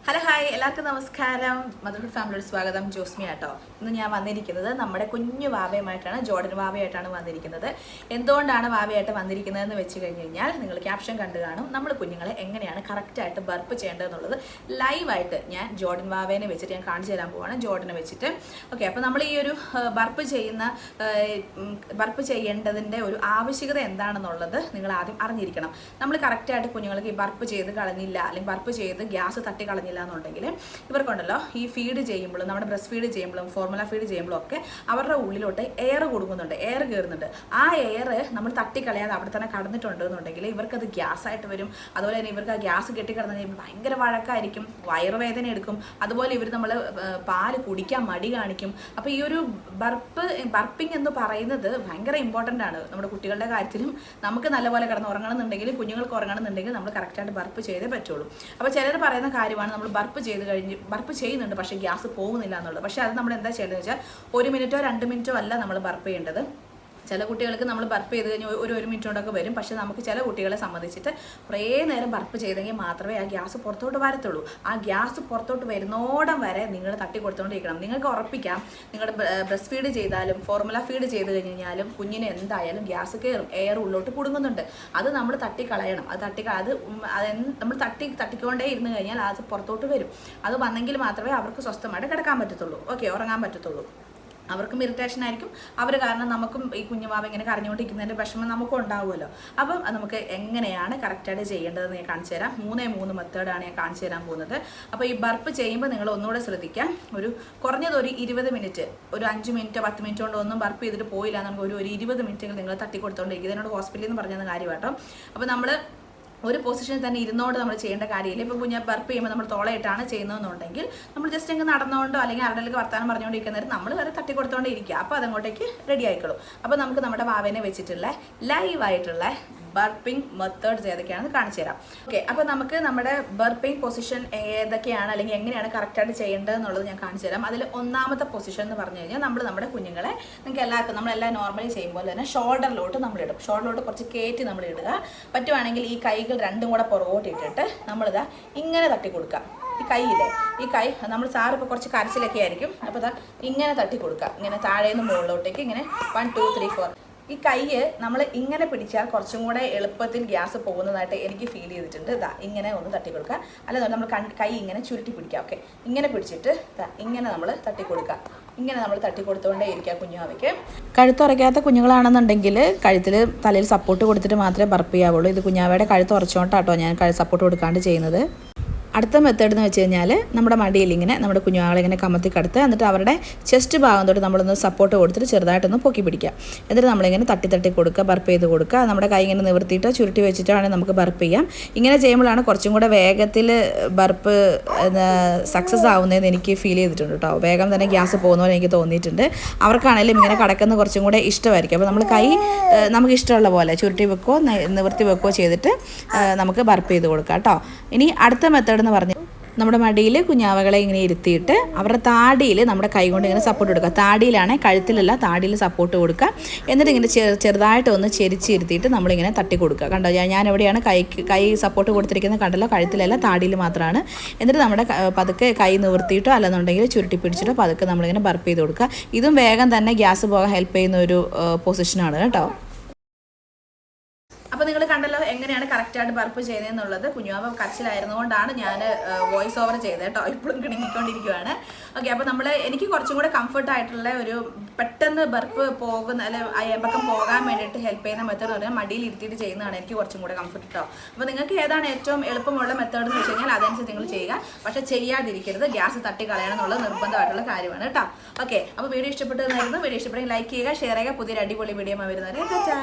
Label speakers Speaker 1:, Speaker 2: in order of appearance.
Speaker 1: Hello hi എല്ലാവർക്കും നമസ്കാരം. Motherhood ഫാമിലിയോട് സ്വാഗതം. ജോസ്മി ആട്ടോ. ഇന്ന് ഞാൻ വന്നിരിക്കുന്നത് നമ്മുടെ കുഞ്ഞു വാവയുമായിട്ടാണ്, ജോർഡൻ വാവയായിട്ടാണ് വന്നിരിക്കുന്നത്. എന്തുകൊണ്ടാണ് വാവയായിട്ട് വന്നിരിക്കുന്നതെന്ന് വെച്ച് കഴിഞ്ഞ് കഴിഞ്ഞാൽ നിങ്ങൾ ക്യാപ്ഷൻ കണ്ടു കാണും. നമ്മൾ കുഞ്ഞുങ്ങളെ എങ്ങനെയാണ് കറക്റ്റായിട്ട് ബർപ്പ് ചെയ്യേണ്ടതെന്നുള്ളത് ലൈവായിട്ട് ഞാൻ ജോർഡൻ വാവേനെ വെച്ചിട്ട് ഞാൻ കാണിച്ചു തരാൻ പോവാണ്, ജോർഡനെ വെച്ചിട്ട്. ഓക്കെ, അപ്പോൾ നമ്മൾ ഈ ഒരു ബർപ്പ് ചെയ്യേണ്ടതിൻ്റെ ഒരു ആവശ്യകത എന്താണെന്നുള്ളത് നിങ്ങൾ ആദ്യം അറിഞ്ഞിരിക്കണം. നമ്മൾ കറക്റ്റായിട്ട് കുഞ്ഞുങ്ങൾക്ക് ഈ ബർപ്പ് ചെയ്ത് കളഞ്ഞില്ല, അല്ലെങ്കിൽ ബർപ്പ് ചെയ്ത് ഗ്യാസ് തട്ടി കളഞ്ഞില്ല എന്നുണ്ടെങ്കിൽ ഇവർക്കുണ്ടല്ലോ ഈ ഫീഡ് ചെയ്യുമ്പോഴും നമ്മുടെ ബ്രസ്റ്റ് ഫീഡ് ചെയ്യുമ്പോഴും ഫോർമുല ഫീഡ് ചെയ്യുമ്പോഴും ഒക്കെ അവരുടെ ഉള്ളിലോട്ട് എയർ കൊടുക്കുന്നുണ്ട്, എയർ കയറുന്നുണ്ട്. ആ എയർ നമ്മൾ തട്ടിക്കളയാതെ അവിടെ തന്നെ കടന്നിട്ടുണ്ട് എന്നുണ്ടെങ്കിൽ ഇവർക്കത് ഗ്യാസായിട്ട് വരും. അതുപോലെ തന്നെ ഇവർക്ക് ആ ഗ്യാസ് കെട്ടിക്കിടന്ന് കഴിയുമ്പോൾ ഭയങ്കര വഴക്കായിരിക്കും, വയറുവേദന എടുക്കും. അതുപോലെ ഇവർ നമ്മൾ പാല് കുടിക്കാൻ മടി കാണിക്കും. അപ്പോൾ ഈ ഒരു ബർപ്പിംഗ് എന്ന് പറയുന്നത് ഭയങ്കര ഇമ്പോർട്ടൻ്റ് ആണ് നമ്മുടെ കുട്ടികളുടെ കാര്യത്തിലും. നമുക്ക് നല്ലപോലെ കിടന്ന് ഉറങ്ങണമെന്നുണ്ടെങ്കിൽ, കുഞ്ഞുങ്ങൾക്ക് ഉറങ്ങണമെന്നുണ്ടെങ്കിൽ നമ്മൾ കറക്റ്റായിട്ട് ബർപ്പ് ചെയ്തേ പറ്റുള്ളൂ. അപ്പോൾ ചിലർ പറയുന്ന കാര്യമാണ് നമ്മൾ ബർപ്പ് ചെയ്യുന്നുണ്ട് പക്ഷേ ഗ്യാസ് പോകുന്നില്ല എന്നുള്ളത്. പക്ഷേ അത് നമ്മൾ എന്താ ചെയ്യേണ്ടതെന്ന് വെച്ചാൽ 1 മിനിറ്റോ 2 മിനിറ്റോ അല്ല നമ്മൾ ബർപ്പ് ചെയ്യേണ്ടത്. ചില കുട്ടികൾക്ക് നമ്മൾ ബർപ്പ് ചെയ്ത് കഴിഞ്ഞാൽ ഒരു മിനിറ്റ് കൊണ്ടൊക്കെ വരും. പക്ഷേ നമുക്ക് ചില കുട്ടികളെ സംബന്ധിച്ചിട്ട് കുറേ നേരം ബർപ്പ് ചെയ്തെങ്കിൽ മാത്രമേ ആ ഗ്യാസ് പുറത്തോട്ട് വരത്തുള്ളൂ. ആ ഗ്യാസ് പുറത്തോട്ട് വരുന്നോടം വരെ നിങ്ങൾ തട്ടി കൊടുത്തുകൊണ്ടിരിക്കണം. നിങ്ങൾക്ക് ഉറപ്പിക്കാം, നിങ്ങളുടെ ബ്രസ്റ്റ് ഫീഡ് ചെയ്താലും ഫോർമുല ഫീഡ് ചെയ്ത് കഴിഞ്ഞാലും കുഞ്ഞിന് എന്തായാലും ഗ്യാസ് കയറും, എയർ ഉള്ളോട്ട് കുടുങ്ങുന്നുണ്ട്. അത് നമ്മൾ തട്ടിക്കളയണം. അത് നമ്മൾ തട്ടിക്കൊണ്ടേ ഇരുന്ന് കഴിഞ്ഞാൽ അത് പുറത്തോട്ട് വരും. അത് വന്നെങ്കിൽ മാത്രമേ അവർക്ക് സ്വസ്ഥമായിട്ട് കിടക്കാൻ പറ്റത്തുള്ളൂ, ഓക്കെ, ഉറങ്ങാൻ പറ്റത്തുള്ളൂ. അവർക്കും ഇറിറ്റേഷൻ ആയിരിക്കും. അവർ കാരണം നമുക്കും ഈ കുഞ്ഞുമാവ ഇങ്ങനെ കരഞ്ഞുകൊണ്ടിരിക്കുന്നതിൻ്റെ വിഷമം നമുക്കും ഉണ്ടാവുമല്ലോ. അപ്പം നമുക്ക് എങ്ങനെയാണ് കറക്റ്റായിട്ട് ചെയ്യേണ്ടതെന്ന് ഞാൻ കാണിച്ചു തരാം. 3 മെത്തേഡാണ് ഞാൻ കാണിച്ചു തരാൻ പോകുന്നത്. അപ്പോൾ ഈ ബർപ്പ് ചെയ്യുമ്പോൾ നിങ്ങൾ ഒന്നുകൂടെ ശ്രദ്ധിക്കാം. കുറഞ്ഞത് ഒരു 20 മിനിറ്റ്, ഒരു 5 മിനിറ്റോ 10 മിനിറ്റ് കൊണ്ടോ ഒന്നും ബർപ്പ് ചെയ്തിട്ട് പോയില്ല നമുക്ക് ഒരു 20 മിനിറ്റെങ്കിലും നിങ്ങൾ തട്ടിക്കൊടുത്തോണ്ടിരിക്കും. ഇതിനോട് ഹോസ്പിറ്റലിൽ നിന്ന് പറഞ്ഞത് കാര്യം കേട്ടോ. അപ്പോൾ നമ്മൾ ഒരു പൊസിഷനിൽ തന്നെ ഇരുന്നോണ്ട് നമ്മൾ ചെയ്യേണ്ട കാര്യമില്ല. ഇപ്പോൾ കുഞ്ഞ് ബർപ്പ് ചെയ്യുമ്പോൾ നമ്മൾ തോളയിട്ടാണ് ചെയ്യുന്നതെന്നുണ്ടെങ്കിൽ നമ്മൾ ജസ്റ്റ് അങ്ങ് നടന്നുകൊണ്ടോ അല്ലെങ്കിൽ ആരുടെയൊക്കെ വർത്താനം പറഞ്ഞുകൊണ്ടിരിക്കുന്നവർ നമ്മൾ വരെ തട്ടിക്കൊടുത്തോണ്ടേ ഇരിക്കുക. അപ്പോൾ അതങ്ങോട്ടേക്ക് റെഡി ആയിക്കോളും. അപ്പോൾ നമുക്ക് നമ്മുടെ വാവേനെ വെച്ചിട്ടുള്ള ലൈവായിട്ടുള്ള ബർപ്പിംഗ് മെത്തേഡ്സ് ഏതൊക്കെയാണെന്ന് കാണിച്ചു തരാം. ഓക്കെ, അപ്പോൾ നമുക്ക് നമ്മുടെ ബർപ്പിംഗ് പൊസിഷൻ ഏതൊക്കെയാണ് അല്ലെങ്കിൽ എങ്ങനെയാണ് കറക്റ്റായിട്ട് ചെയ്യേണ്ടത് എന്നുള്ളത് ഞാൻ കാണിച്ചു തരാം. അതിൽ ഒന്നാമത്തെ പൊസിഷൻ എന്ന് പറഞ്ഞു കഴിഞ്ഞാൽ നമ്മുടെ കുഞ്ഞുങ്ങളെ നമ്മളെല്ലാം നോർമലി ചെയ്യുമ്പോൾ തന്നെ ഷോൾഡറിലോട്ട് നമ്മളിടും. ഷോൾഡറിലോട്ട് കുറച്ച് കയറ്റി നമ്മൾ ഇടുക. പറ്റുവാണെങ്കിൽ ഈ കൈകൾ രണ്ടും കൂടെ പുറകോട്ട് ഇട്ടിട്ട് നമ്മളിതാ ഇങ്ങനെ തട്ടി കൊടുക്കുക. ഈ കൈയില്ലേ, ഈ കൈ നമ്മൾ സാറിപ്പോൾ കുറച്ച് കരച്ചിലൊക്കെ ആയിരിക്കും. അപ്പോൾ ഇതാ ഇങ്ങനെ തട്ടി കൊടുക്കുക. ഇങ്ങനെ താഴേന്ന് മുകളിലോട്ടേക്ക് ഇങ്ങനെ 1 2 3 4. ഈ കൈ നമ്മൾ ഇങ്ങനെ പിടിച്ചാൽ കുറച്ചും കൂടെ എളുപ്പത്തിൽ ഗ്യാസ് പോകുന്നതായിട്ട് എനിക്ക് ഫീൽ ചെയ്തിട്ടുണ്ട്. ഇതാ ഇങ്ങനെ ഒന്ന് തട്ടി കൊടുക്കുക. അല്ലാതെ നമ്മൾ കൈ ഇങ്ങനെ ചുരുട്ടി പിടിക്കുക. ഓക്കെ, ഇങ്ങനെ പിടിച്ചിട്ട് ഇങ്ങനെ നമ്മൾ തട്ടി കൊടുക്കുക. ഇങ്ങനെ നമ്മൾ തട്ടി കൊടുത്തുകൊണ്ടേ ഇരിക്കുക കുഞ്ഞുവാവയ്ക്ക്. കഴുത്തുറയ്ക്കാത്ത കുഞ്ഞുങ്ങളാണെന്നുണ്ടെങ്കിൽ കഴുത്തിൽ തലയിൽ സപ്പോർട്ട് കൊടുത്തിട്ട് മാത്രമേ ബർപ്പ് ചെയ്യാവുള്ളൂ. ഇത് കുഞ്ഞാവയുടെ കഴുത്ത് ഉറച്ചോണ്ടാട്ടോ ഞാൻ സപ്പോർട്ട് കൊടുക്കാണ്ട് ചെയ്യുന്നത്. അടുത്ത മെത്തേഡ് എന്ന് വെച്ച് കഴിഞ്ഞാൽ നമ്മുടെ മടിയിൽ ഇങ്ങനെ നമ്മുടെ കുഞ്ഞുങ്ങളെ ഇങ്ങനെ കമത്തി കടത്തുക. എന്നിട്ട് അവരുടെ ചെസ്റ്റ് ഭാഗം തൊട്ട് നമ്മളൊന്ന് സപ്പോർട്ട് കൊടുത്തിട്ട് ചെറുതായിട്ടൊന്ന് പൊക്കി പിടിക്കുക. എന്നിട്ട് നമ്മളിങ്ങനെ തട്ടി കൊടുക്കുക, ബർപ്പ് ചെയ്ത് കൊടുക്കുക. നമ്മുടെ കൈ ഇങ്ങനെ നിവർത്തിയിട്ട് ചുരുട്ടി വെച്ചിട്ടാണ് നമുക്ക് ബർപ്പ് ചെയ്യാം. ഇങ്ങനെ ചെയ്യുമ്പോഴാണ് കുറച്ചും കൂടെ വേഗത്തിൽ ബർപ്പ് സക്സസ് ആവുന്നതെന്ന് എനിക്ക് ഫീൽ ചെയ്തിട്ടുണ്ട് കേട്ടോ. വേഗം തന്നെ ഗ്യാസ് പോകുന്ന പോലെ എനിക്ക് തോന്നിയിട്ടുണ്ട്. അവർക്കാണെങ്കിലും ഇങ്ങനെ കിടക്കുന്ന കുറച്ചും കൂടെ ഇഷ്ടമായിരിക്കും. അപ്പോൾ നമ്മൾ കൈ നമുക്ക് ഇഷ്ടമുള്ള പോലെ ചുരുട്ടി വെക്കുകയോ നിവർത്തി വെക്കുകയോ ചെയ്തിട്ട് നമുക്ക് ബർപ്പ് ചെയ്ത് കൊടുക്കാം കേട്ടോ. ഇനി അടുത്ത മെത്തേഡ് എന്ന് പറഞ്ഞ് നമ്മുടെ മടിയിൽ കുഞ്ഞാവകളെ ഇങ്ങനെ ഇരുത്തിയിട്ട് അവരുടെ താടിയിൽ നമ്മുടെ കൈ കൊണ്ട് ഇങ്ങനെ സപ്പോർട്ട് കൊടുക്കുക. താടിയിലാണ്, കഴുത്തിലല്ല, താടിയിൽ സപ്പോർട്ട് കൊടുക്കുക. എന്നിട്ട് ഇങ്ങനെ ചെറുതായിട്ട് ഒന്ന് ചെരിച്ചിരുത്തിയിട്ട് നമ്മളിങ്ങനെ തട്ടി കൊടുക്കുക. കണ്ടോ, ഞാൻ എവിടെയാണ് കൈ സപ്പോർട്ട് കൊടുത്തിരിക്കുന്നത് കണ്ടല്ലോ, കഴുത്തിലല്ല താടിയിൽ മാത്രമാണ്. എന്നിട്ട് നമ്മുടെ പതുക്കെ കൈ നിവർത്തിയിട്ടോ അല്ലെന്നുണ്ടെങ്കിൽ ചുരുട്ടി പിടിച്ചിട്ടോ പതുക്കെ നമ്മളിങ്ങനെ ബർപ്പ് ചെയ്ത് കൊടുക്കുക. ഇതും വേഗം തന്നെ ഗ്യാസ് പോകാൻ ഹെൽപ്പ് ചെയ്യുന്ന ഒരു പൊസിഷനാണ് കേട്ടോ. അപ്പോൾ നിങ്ങൾ കണ്ടല്ലോ എങ്ങനെയാണ് കറക്റ്റായിട്ട് ബർപ്പ് ചെയ്തതെന്നുള്ളത്. കുഞ്ഞുവാവ കരച്ചിലായിരുന്നുകൊണ്ടാണ് ഞാൻ വോയിസ് ഓവർ ചെയ്തത് കേട്ടോ. ഇപ്പോഴും കിണങ്ങിക്കൊണ്ടിരിക്കുകയാണ്. ഓക്കെ, അപ്പോൾ എനിക്ക് കുറച്ചും കൂടെ കംഫർട്ടായിട്ടുള്ള ഒരു പെട്ടെന്ന് ബർപ്പ് പോകുന്ന അയമ്പക്കം പോകാൻ വേണ്ടിയിട്ട് ഹെൽപ്പ് ചെയ്യുന്ന മെത്തേഡ് എന്ന് പറഞ്ഞാൽ മടിയിൽ ഇരുത്തിയിട്ട് ചെയ്യുന്നതാണ് എനിക്ക് കുറച്ചും കൂടെ കംഫർട്ട് കേട്ടോ. അപ്പോൾ നിങ്ങൾക്ക് ഏതാണ് ഏറ്റവും എളുപ്പമുള്ള മെത്തേഡ് എന്ന് വെച്ച് കഴിഞ്ഞാൽ അതനുസരിച്ച് നിങ്ങൾ ചെയ്യുക. പക്ഷേ ചെയ്യാതിരിക്കരുത്, ഗ്യാസ് തട്ടി കളയണം എന്നുള്ളത് നിർബന്ധമായിട്ടുള്ള കാര്യമാണ് കേട്ടോ. ഓക്കെ, അപ്പോൾ വീഡിയോ ഇഷ്ടപ്പെട്ടതായിരുന്നു. വീഡിയോ ഇഷ്ടപ്പെട്ടെങ്കിൽ ലൈക്ക് ചെയ്യുക, ഷെയർ ചെയ്യുക. പുതിയൊരു അടിപൊളി വീഡിയോ വരുന്നവരെ ടാറ്റാ.